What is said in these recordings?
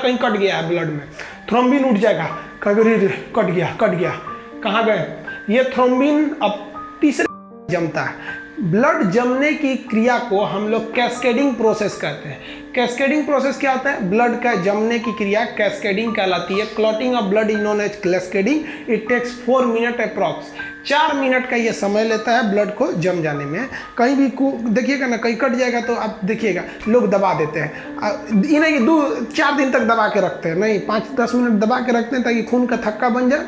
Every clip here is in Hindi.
कहीं कट गया है ब्लड में, थ्रोम्बिन उठ जाएगा, कभी कट गया, कहाँ गए, ये थ्रोम्बिन अब तीसरे जमता है। ब्लड जमने की क्रिया को हम लोग कैस्केडिंग प्रोसेस कहते हैं। कैस्केडिंग प्रोसेस क्या होता है? ब्लड का जमने की क्रिया कैस्केडिंग कहलाती है। Clotting of blood is known as cascading. It takes 4 minute approx. 4 minute का ये समय लेता है ब्लड को जम जाने में। कहीं भी देखिएगा ना, कहीं कट जाएगा तो आप देखिएगा लोग दबा देते हैं, इन्हें 2-4 दिन तक दबा के रखते हैं, नहीं 5-10 मिनट दबा के रखते हैं ताकि खून का थक्का बन जाए,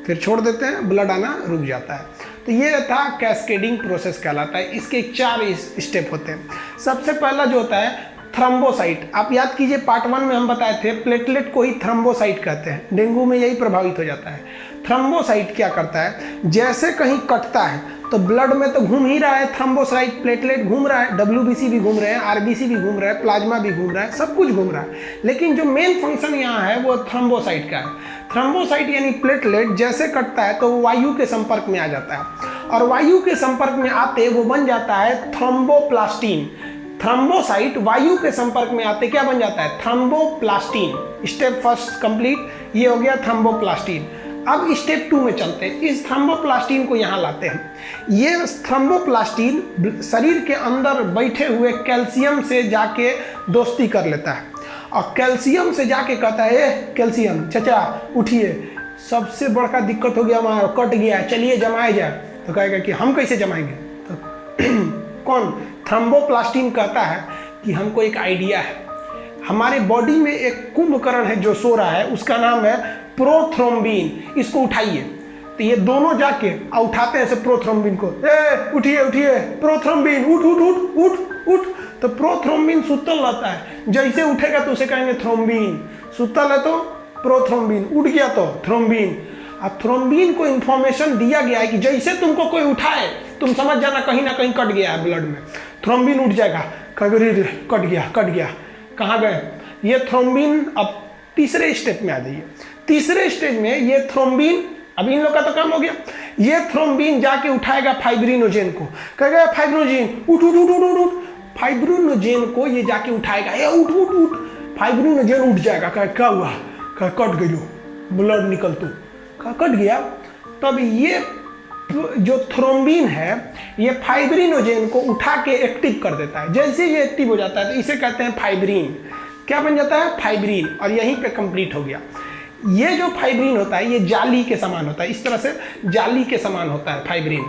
फिर छोड़ देते हैं, ब्लड आना रुक जाता है। तो ये था कैस्केडिंग प्रोसेस कहलाता है। इसके 4 स्टेप होते हैं। सबसे पहला जो होता है थ्रम्बोसाइट। आप याद कीजिए पार्ट 1 में हम बताए थे प्लेटलेट को ही थ्रम्बोसाइट कहते हैं। डेंगू में यही प्रभावित हो जाता है। थ्रम्बोसाइट क्या करता है, जैसे कहीं कटता है तो ब्लड में तो घूम ही रहा है थ्रम्बोसाइट, प्लेटलेट घूम रहा है, WBC भी घूम रहे हैं, RBC भी घूम रहा है, प्लाज्मा भी घूम रहा है, सब कुछ घूम रहा है। लेकिन जो मेन फंक्शन यहाँ है वो थ्रम्बोसाइट का है। थ्रम्बोसाइट यानी प्लेटलेट जैसे कटता है तो वायु के संपर्क में आ जाता है, और वायु के संपर्क में आते वो बन जाता है थ्रोम्बोप्लास्टिन। थ्रम्बोसाइट वायु के संपर्क में आते क्या बन जाता है? थ्रोम्बोप्लास्टिन। स्टेप फर्स्ट कंप्लीट, ये हो गया थ्रोम्बोप्लास्टिन। अब स्टेप 2 में चलते हैं। इस थ्रोम्बोप्लास्टिन को यहाँ लाते हैं। ये थ्रोम्बोप्लास्टिन शरीर के अंदर बैठे हुए कैल्शियम से जाके दोस्ती कर लेता है, और कैल्शियम से जाके कहता है ए कैल्शियम चचा उठिए, सबसे बड़का दिक्कत हो गया हमारा, कट गया, चलिए जमाया जाए। तो कहेगा कि हम कैसे जमाएंगे? तो कौन? थ्रोम्बोप्लास्टिन कहता है कि हमको एक आइडिया है, हमारे बॉडी में एक कुंभकर्ण है जो सो रहा है, उसका नाम है प्रोथ्रोम्बिन, इसको उठाइए। तो ये दोनों जाके उठाते हैं प्रोथ्रोम्बिन को, ए उठिए उठिए प्रोथ्रोम्बिन, उठ उठ उठ उठ उठ। तो प्रोथ्रोम्बिन सुतल रहता है, जैसे उठेगा तो उसे कहेंगे थ्रोम्बिन, सुतल है तो प्रोथ्रोम्बिन, उठ गया तो थ्रोम्बिन। अब थ्रोम्बिन को इंफॉर्मेशन दिया गया है कि जैसे तुमको कोई उठाए तुम समझ जाना कहीं ना कहीं कट गया है ब्लड में, थ्रोम्बिन उठ जाएगा, कभी कट गया, कहाँ गए, ये थ्रोम्बिन। अब तीसरे स्टेप में आ जाइए। तीसरे स्टेज में ये थ्रोम्बिन, अब इन लोग का तो काम हो गया, ये थ्रोम्बिन जाके उठाएगा फाइब्रिनोजेन को, कहेगा फाइब्रिनोजेन उठ उठ उठ उठ उठ। फाइब्रिनोजेन को ये जाके उठाएगा, ए उठ उठ उठ, फाइब्रिनोजेन उठ जाएगा, कहे क्या हुआ, कहे कट गई, ब्लड निकल तू, कट गया। तब ये जो थ्रोम्बिन है ये फाइब्रिनोजेन को उठा के एक्टिव कर देता है। जैसे ये एक्टिव हो जाता है तो इसे कहते हैं फाइब्रिन। क्या बन जाता है? फाइब्रिन। और यहीं पे कंप्लीट हो गया। ये जो फाइब्रिन होता है ये जाली के समान होता है, इस तरह से जाली के समान होता है फाइब्रिन।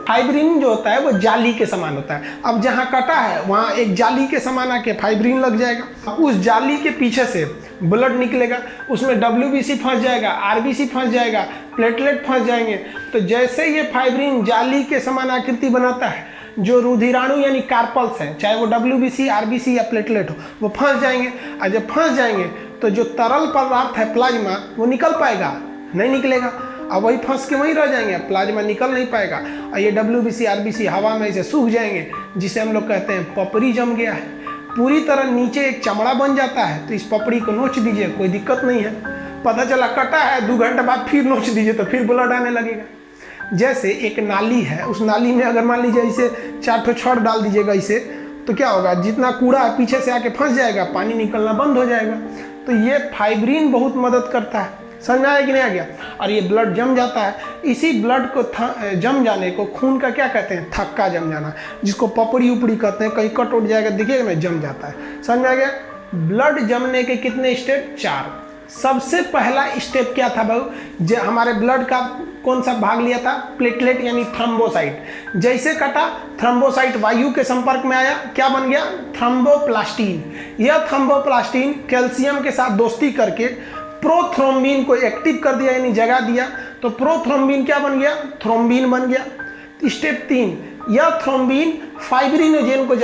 फाइब्रिन जो होता है वो जाली के समान होता है। अब जहाँ कटा है वहाँ एक जाली के समान आके फाइब्रिन लग जाएगा, उस जाली के पीछे से ब्लड निकलेगा, उसमें WBC फंस जाएगा, RBC फंस जाएगा, प्लेटलेट फंस जाएंगे। तो जैसे ये फाइब्रिन जाली के समान आकृति बनाता है, जो रुधिराणु यानी कार्पल्स हैं, चाहे वो WBC, RBC या प्लेटलेट हो, वो फंस जाएंगे। और जब फंस जाएंगे तो जो तरल पदार्थ है प्लाज्मा वो निकल पाएगा? नहीं निकलेगा। अब वही फंस के वहीं रह जाएंगे, प्लाज्मा निकल नहीं पाएगा, और ये WBC, RBC हवा में ऐसे सूख जाएंगे, जिसे हम लोग कहते हैं पपड़ी जम गया है। पूरी तरह नीचे एक चमड़ा बन जाता है, तो इस पपड़ी को नोच दीजिए, कोई दिक्कत नहीं है। पता चला कटा है, 2 घंटे बाद फिर नोच दीजिए तो फिर ब्लड आने लगेगा। जैसे एक नाली है, उस नाली में अगर मान लीजिए इसे 4 ठो छड़ डाल दीजिएगा इसे, तो क्या होगा, जितना कूड़ा है पीछे से आके फंस जाएगा, पानी निकलना बंद हो जाएगा। तो ये फाइब्रिन बहुत मदद करता है। समझ में आया कि नहीं आ गया? और ये ब्लड जम जाता है। इसी ब्लड को जम जाने को खून का क्या कहते हैं? थक्का जम जाना, जिसको पपड़ी उपड़ी कहते हैं। कहीं कट उठ जाएगा, देखिएगा ना, जम जाता है। समझ में आ गया? ब्लड जमने के कितने स्टेप? 4। सबसे पहला स्टेप क्या था भाई? हमारे ब्लड का कौन सा भाग लिया था? प्लेटलेट यानी थ्रोम्बोसाइट। जैसे कटा, थ्रोम्बोसाइट वायु के संपर्क में आया, क्या बन गया? थ्रोम्बोप्लास्टिन। यह थ्रोम्बोप्लास्टिन कैल्शियम के साथ दोस्ती करके प्रोथ्रोम्बिन को एक्टिव कर दिया, यानी जगा दिया। तो प्रोथ्रोम्बिन क्या बन गया? थ्रोम्बिन बन गया। स्टेप 3, यह थ्रोम्बिन फाइब्रिनोजेन को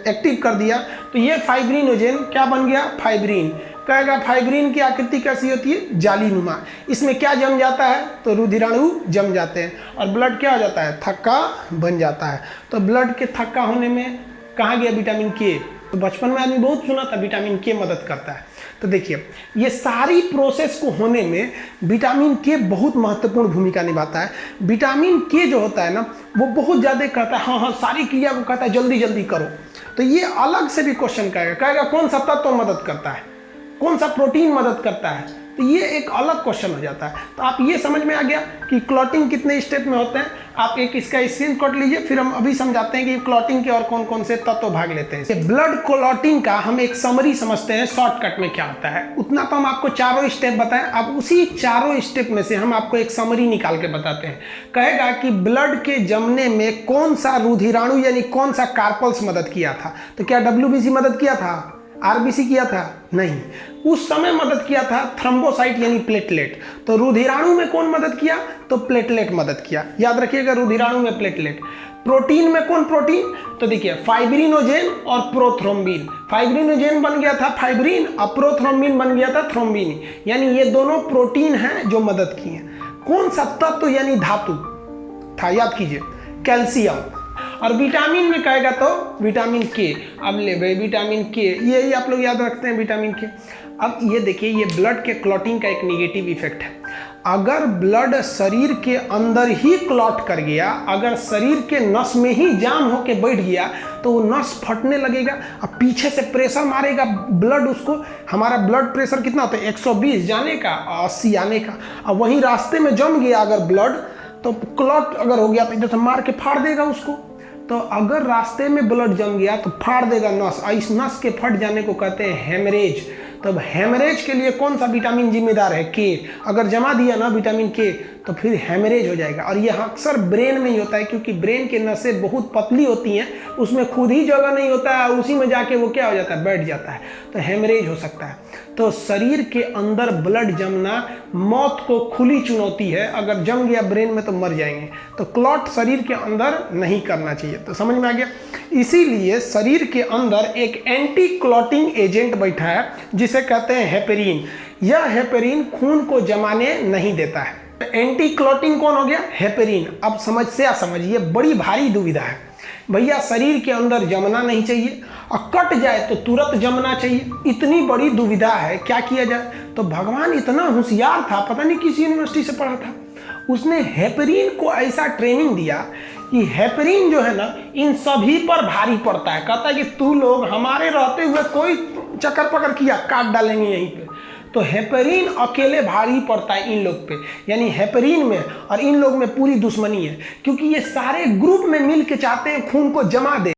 एक्टिव कर दिया, तो ये फाइब्रिनोजेन क्या बन गया? फाइब्रिन। कहेगा फाइब्रिन की आकृति कैसी होती है? जालीनुमा। इसमें क्या जम जाता है? तो रुधिराणु जम जाते हैं, और ब्लड क्या हो जाता है? थक्का बन जाता है। तो ब्लड के थक्का होने में कहाँ गया विटामिन के? तो बचपन में आदमी बहुत सुना था विटामिन के मदद करता है। तो देखिए, ये सारी प्रोसेस को होने में विटामिन के बहुत महत्वपूर्ण भूमिका निभाता है। विटामिन के जो होता है ना, वो बहुत ज़्यादा कहता है हाँ सारी क्रिया को कहता है जल्दी जल्दी करो। तो ये अलग से भी क्वेश्चन कहेगा कौन सा तत्व मदद करता है, कौन सा प्रोटीन मदद करता है, तो ये एक अलग क्वेश्चन हो जाता है। तो आप ये समझ में आ गया कि क्लॉटिंग कितने स्टेप में होते हैं। आप एक इसका स्क्रीनशॉट लीजिए, फिर हम अभी समझाते हैं कि क्लॉटिंग के और कौन कौन से तत्व भाग लेते हैं। ब्लड क्लॉटिंग का हम एक समरी समझते हैं शॉर्टकट में क्या होता है, उतना तो हम आपको चारों स्टेप बताएं। अब उसी चारों स्टेप में से हम आपको एक समरी निकाल के बताते हैं। कहेगा कि ब्लड के जमने में कौन सा रुधिराणु यानी कौन सा कार्पल्स मदद किया था। तो क्या WBC मदद किया था, RBC किया था? नहीं, उस समय मदद किया था थ्रोम्बोसाइट यानी प्लेटलेट। तो रुधिराणु में कौन मदद किया? तो प्लेटलेट मदद किया। याद रखिएगा, रुधिराणु में प्लेटलेट। प्रोटीन में कौन प्रोटीन? तो देखिए फाइब्रिनोजेन और प्रोथ्रोम्बिन। फाइब्रिनोजेन बन गया था फाइब्रिन और प्रोथ्रोम्बिन बन गया था थ्रोम्बिन, यानी ये दोनों प्रोटीन हैं जो मदद किए। कौन सा तत्व यानी धातु था? याद कीजिए, कैल्शियम। और विटामिन में कहेगा तो विटामिन के। अब ले भाई विटामिन के, ये आप लोग याद रखते हैं विटामिन के। अब ये देखिए, ये ब्लड के क्लॉटिंग का एक नेगेटिव इफेक्ट है। अगर ब्लड शरीर के अंदर ही क्लॉट कर गया, अगर शरीर के नस में ही जाम होके बैठ गया, तो वो नस फटने लगेगा और पीछे से प्रेशर मारेगा ब्लड उसको। हमारा ब्लड प्रेशर कितना होता है? 120 जाने का और 80 आने का। और वहीं रास्ते में जम गया अगर ब्लड, तो क्लॉट अगर हो गया तो इधर से मार के फाड़ देगा उसको। तो अगर रास्ते में ब्लड जम गया तो फाड़ देगा नस, और इस नस के फट जाने को कहते हैं हेमरेज। तब हेमरेज के लिए कौन सा विटामिन जिम्मेदार है? के। अगर जमा दिया ना विटामिन के तो फिर हेमरेज हो जाएगा। और यह अक्सर ब्रेन में ही होता है, क्योंकि ब्रेन के नसें बहुत पतली होती हैं, उसमें खुद ही जगह नहीं होता है, उसी में जाके वो क्या हो जाता है? बैठ जाता है, तो हेमरेज हो सकता है। तो शरीर के अंदर ब्लड जमना मौत को खुली चुनौती है। अगर जम गया ब्रेन में तो मर जाएंगे। तो क्लॉट शरीर के अंदर नहीं करना चाहिए। तो समझ में आ गया। इसीलिए शरीर के अंदर एक एंटी क्लॉटिंग एजेंट बैठा है जिसे कहते हैं हेपेरिन। यह हेपेरिन खून को जमाने नहीं देता है। एंटी क्लॉटिंग कौन हो गया? हेपेरिन। अब समस्या समझिए, बड़ी भारी दुविधा है भैया। शरीर के अंदर जमना नहीं चाहिए और कट जाए तो तुरंत जमना चाहिए, इतनी बड़ी दुविधा है, क्या किया जाए? तो भगवान इतना होशियार था, पता नहीं किस यूनिवर्सिटी से पढ़ा था, उसने हेपेरिन को ऐसा ट्रेनिंग दिया कि हेपेरिन जो है ना इन सभी पर भारी पड़ता है। कहता है कि तू लोग हमारे रहते हुए कोई चक्कर पकड़ किया, काट डालेंगे यहीं पे। तो हेपेरिन अकेले भारी पड़ता है इन लोग पे, यानी हेपेरिन में और इन लोग में पूरी दुश्मनी है, क्योंकि ये सारे ग्रुप में मिल के चाहते हैं खून को जमा दे।